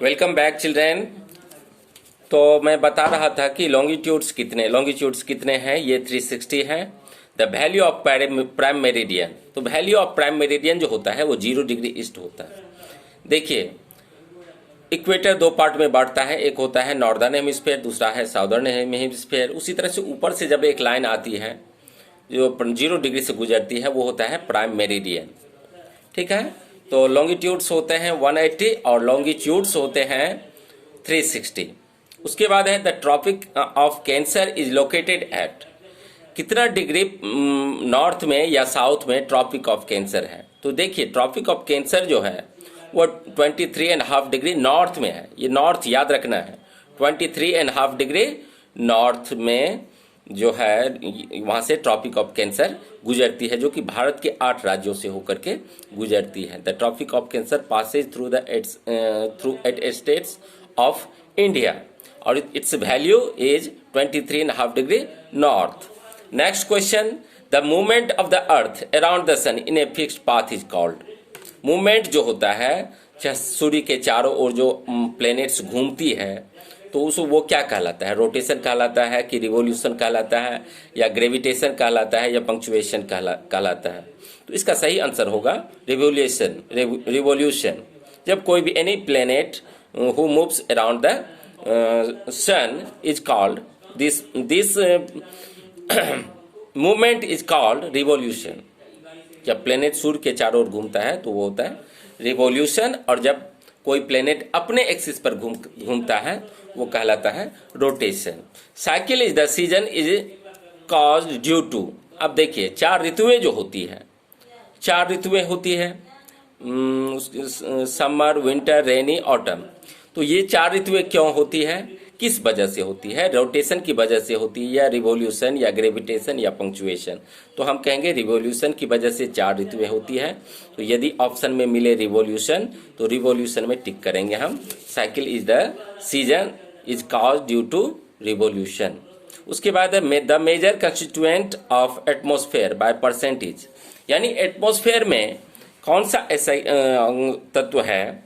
Welcome back children. तो मैं बता रहा था कि लॉन्गिट्यूड्स कितने हैं। ये 360 है। The value of prime meridian, तो वैल्यू ऑफ प्राइम मेरिडियन जो होता है वो 0 डिग्री ईस्ट होता है। देखिए, इक्वेटर दो पार्ट में बांटता है, एक होता है नॉर्दर्न हेमिस्फीयर, दूसरा है साउदर्न हेमिस्फीयर। उसी तरह से ऊपर से जब एक लाइन आती है जो 0 डिग्री से गुजरती है वो होता है प्राइम मेरिडियन। ठीक है, तो लॉन्गिट्यूड्स होते हैं 180 और लॉन्गिट्यूड्स होते हैं 360। उसके बाद है the tropic of cancer is located at, कितना डिग्री नॉर्थ में या साउथ में ट्रॉपिक ऑफ कैंसर है। तो देखिए, ट्रॉपिक ऑफ कैंसर जो है वो 23.5 डिग्री नॉर्थ में है। ये नॉर्थ याद रखना है, 23.5 डिग्री नॉर्थ में जो है वहाँ से ट्रॉपिक ऑफ कैंसर गुजरती है, जो कि भारत के 8 राज्यों से होकर के गुजरती है। The tropic of cancer passes through 8 states of India और its value is 23.5 degree north. Next question, the movement of the earth around the sun in a fixed path is called. Movement जो होता है सूर्य के चारों ओर जो planets घूमती है तो उस वो क्या कहलाता है? रोटेशन कहलाता है कि रिवोल्यूशन कहलाता है या ग्रेविटेशन कहलाता है या पंक्चुएशन कहलाता है? तो इसका सही आंसर होगा रिवोल्यूशन। जब कोई भी any planet who moves around the sun is called this movement is called revolution. जब प्लेनेट सूर्य के चारों ओर घूमता है तो वो होता है रिवोल्यूशन, और जब कोई प्लेनेट अपने एक्सिस पर घूमता है वो कहलाता है rotation. Cycle is the season is caused due to. अब देखिए, 4 ऋतुएं जो होती है, 4 ऋतुएं होती है, समर, विंटर, रेनी, ऑटम। तो ये 4 ऋतुएं क्यों होती है, किस वजह से होती है? रोटेशन की वजह से होती है या रिवोल्यूशन या ग्रेविटेशन या पंक्चुएशन? तो हम कहेंगे रिवोल्यूशन की वजह से 4 ऋतुएं होती है। तो यदि ऑप्शन में मिले रिवोल्यूशन तो रिवोल्यूशन में टिक करेंगे हम। Cycle is the season is caused due to revolution. उसके बाद the major constituent of atmosphere by percentage, यानी एटमॉस्फेयर में कौन सा ऐसा तत्व है,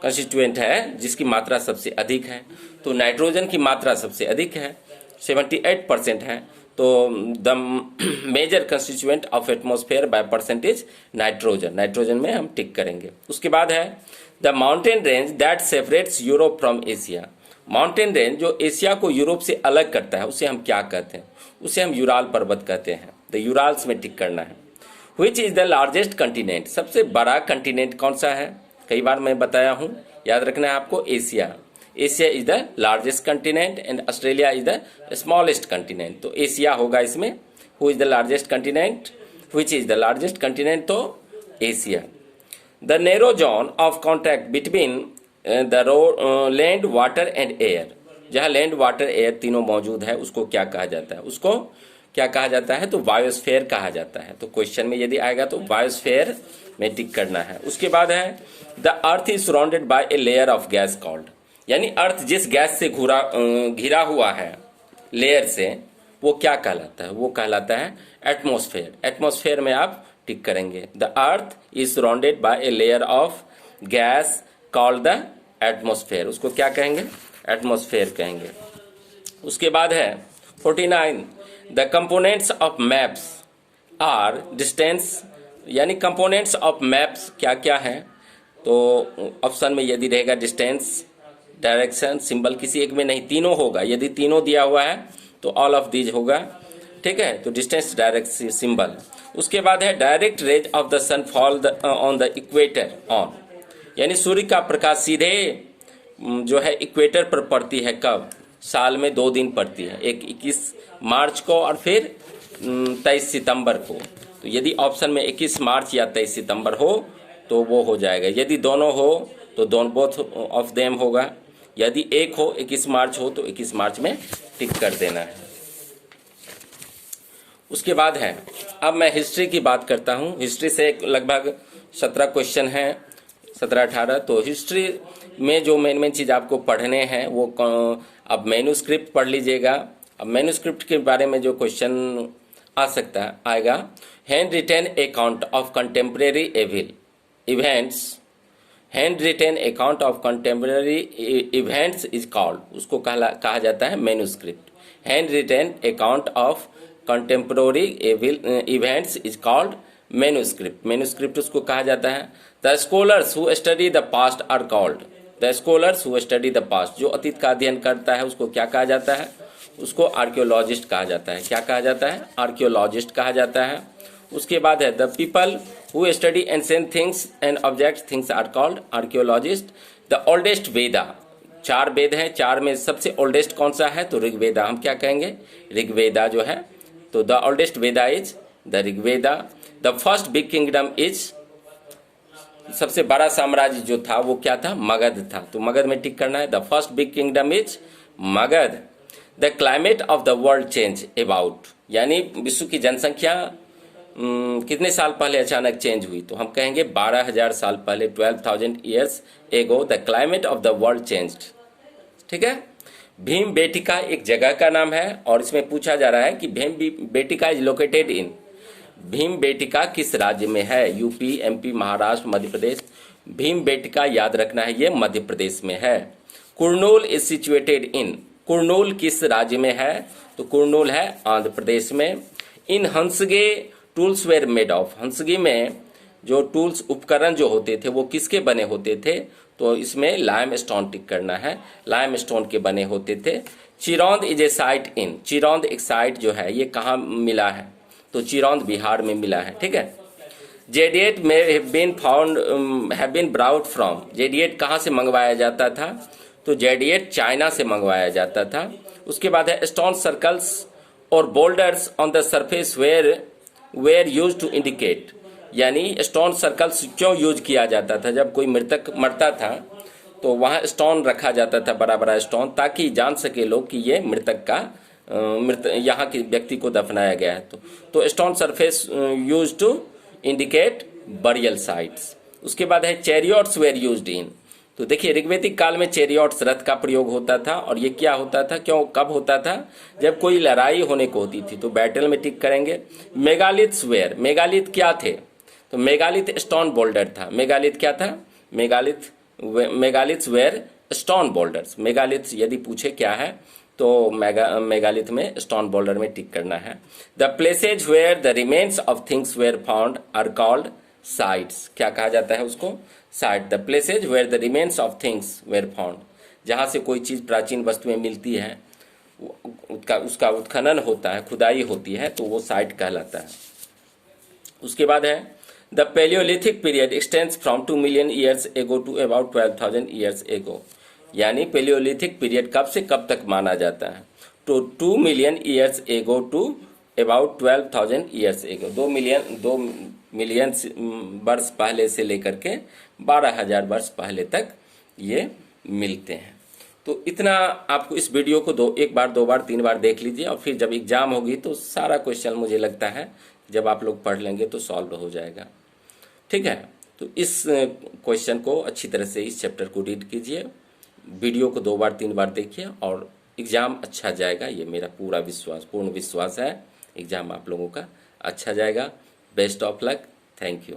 कंस्टिट्यूएंट है जिसकी मात्रा सबसे अधिक है? तो नाइट्रोजन की मात्रा सबसे अधिक है, 78% है। तो the major constituent of atmosphere by percentage nitrogen, nitrogen में हम टिक करेंगे। उसके बाद है the mountain range that separates Europe from Asia. Mountain range जो एशिया को यूरोप से अलग करता है उसे हम क्या कहते हैं? उसे हम यूराल पर्वत कहते हैं। द यूराल्स में टिक करना है। Which is the largest continent, सबसे बड़ा कंटिनेंट कौन सा है? कई बार मैं बताया हूं, याद रखना है आपको, Asia. Asia is the largest continent and Australia is the smallest continent. तो एशिया होगा इसमें। Who is the largest continent, which is the largest continent? तो Asia. The narrow zone of contact between the land, water and air, जहाँ land, water, air तीनों मौजूद है उसको क्या कहा जाता है? उसको क्या कहा जाता है? तो बायोस्फीयर कहा जाता है। तो क्वेश्चन में यदि आएगा तो बायोस्फीयर में टिक करना है। उसके बाद है the earth is surrounded by a layer of gas called, यानी अर्थ जिस गैस से घिरा हुआ है लेयर से, वो क्या कहलाता है? वो कहलाता है एटमॉस्फेयर। एटमॉस्फेयर में आप टिक करेंगे। The earth is surrounded by a layer of gas called the atmosphere, उसको क्या कहेंगे? एटमॉस्फेयर कहेंगे। उसके बाद है 49 the components of maps are distance, यानी कंपोनेंट्स ऑफ मैप्स क्या क्या हैं? तो ऑप्शन में यदि रहेगा डिस्टेंस, डायरेक्शन, सिंबल, किसी एक में नहीं, तीनों होगा। यदि तीनों दिया हुआ है तो ऑल ऑफ दीज होगा। ठीक है, तो डिस्टेंस, डायरेक्ट, सिंबल। उसके बाद है direct rays of the sun fall on the equator on, यानी सूर्य का प्रकाश सीधे जो है इक्वेटर पर पड़ती है। कब? साल में 2 दिन पड़ती है, एक 21 मार्च को और फिर 23 सितंबर को। तो यदि ऑप्शन में 21 मार्च या 23 सितंबर हो तो वो हो जाएगा। यदि दोनों हो तो दोनों, बोथ ऑफ देम होगा। यदि एक हो, 21 मार्च हो, तो 21 मार्च में टिक कर देना है। उसके बाद है, अब मैं हिस्ट्री की बात करता हूँ। हिस्ट्री से लगभग 17 क्वेश्चन हैं, 17-18। तो हिस्ट्री में जो मेन चीज़ आपको पढ़ने हैं वो अब मैन्यूस्क्रिप्ट पढ़ लीजिएगा। अब मैन्यूस्क्रिप्ट के बारे में जो क्वेश्चन आ सकता है आएगा, hand written account of contemporary events hand written account of contemporary events is called, उसको कहा जाता है manuscript. Hand written account of contemporary events is called manuscript, manuscript उसको कहा जाता है। The scholars who study the past are called, the scholars who study the past, जो अतीत का अध्ययन करता है उसको क्या कहा जाता है, उसको आर्कियोलॉजिस्ट कहा जाता है। क्या कहा जाता है, आर्कियोलॉजिस्ट कहा जाता है। उसके बाद है the people who study ancient things and object things are called archaeologist. The oldest Veda, 4 Veda हैं, 4 में सबसे ओल्डेस्ट कौन सा है, तो ऋग्वेदा, हम क्या कहेंगे, ऋग्वेदा जो है, तो the oldest Veda is the Rigveda. The first big kingdom is, सबसे बड़ा साम्राज्य जो था वो क्या था, मगध था, तो मगध में टिक करना है। The first big kingdom is Magadh. The climate of the world change about, यानी विश्व की जनसंख्या कितने साल पहले अचानक चेंज हुई, तो हम कहेंगे 12,000 साल पहले, 12,000 ईयर्स एगो the climate of the world changed. ठीक है। भीम बेटिका एक जगह का नाम है और इसमें पूछा जा रहा है कि Bhimbetka is located in, Bhimbetka किस राज्य में है, UP, MP, Maharashtra, Madhya Pradesh. Bhimbetka याद रखना है ये मध्य प्रदेश में है। Kurnool is situated in, Kurnool किस राज्य में है, तो कुरनूल है आंध्र प्रदेश में। इन हंसगे टूल्स वेर मेड ऑफ, हंसगी में जो टूल्स उपकरण जो होते थे वो किसके बने होते थे, तो इसमें लाइम स्टोन टिक करना है, लाइम स्टोन के बने होते थे। चिरौंद इज ए साइट इन, चिरौंद एक साइट जो है ये कहाँ मिला है, तो चिरौंद बिहार में मिला है। ठीक है। जेडिएट में हैव बीन ब्राउट फ्रॉम, जेडिएट कहाँ से मंगवाया जाता था, तो जेडिएट चाइना से मंगवाया जाता था। उसके बाद है स्टोन सर्कल्स और boulders on the surface were use to indicate, यानी स्टोन सर्कल्स क्यों यूज किया जाता था, जब कोई मृतक मरता था तो वहाँ स्टोन रखा जाता था, बड़ा बड़ा स्टोन, ताकि जान सके लोग कि ये मृतक का यहाँ के व्यक्ति को दफनाया गया है। तो stone surface use to indicate burial sites. उसके बाद है चैरियट्स वेर यूज्ड इन, तो देखिए ऋग्वैदिक काल में चैरियट्स रथ का प्रयोग होता था और ये क्या होता था, क्यों, कब होता था, जब कोई लड़ाई होने को होती थी, तो बैटल में टिक करेंगे। मेगालिथ्स वेयर, मेगालिथ क्या थे, तो मेगालिथ स्टोन बोल्डर था। मेगालिथ क्या था, megaliths were stone boulders, megalith यदि पूछे क्या है तो मेगालिथ में स्टोन बोल्डर में टिक करना है। The places where the remains of things were found are called sites, क्या कहा जाता है उसको, site. The places where the remains of things were found, जहाँ से कोई चीज़ प्राचीन वस्तुएं मिलती है उसका उत्खनन होता है, खुदाई होती है, तो वो साइट कहलाता है। उसके बाद है the palaeolithic period extends from 2 million years ago to about 12,000 years ago, यानी पेलियोलिथिक पीरियड कब से कब तक माना जाता है, तो 2 million years ago to about 12,000 years ago, 2 million वर्ष पहले से लेकर के 12,000 वर्ष पहले तक ये मिलते हैं। तो इतना आपको इस वीडियो को एक बार, 2 बार, 3 बार देख लीजिए और फिर जब एग्जाम होगी तो सारा क्वेश्चन मुझे लगता है जब आप लोग पढ़ लेंगे तो सॉल्व हो जाएगा। ठीक है। तो इस क्वेश्चन को अच्छी तरह से, इस चैप्टर को रीड कीजिए, वीडियो को 2 बार 3 बार देखिए और एग्ज़ाम अच्छा जाएगा, ये मेरा पूर्ण विश्वास है। एग्ज़ाम आप लोगों का अच्छा जाएगा। Best of luck. Thank you.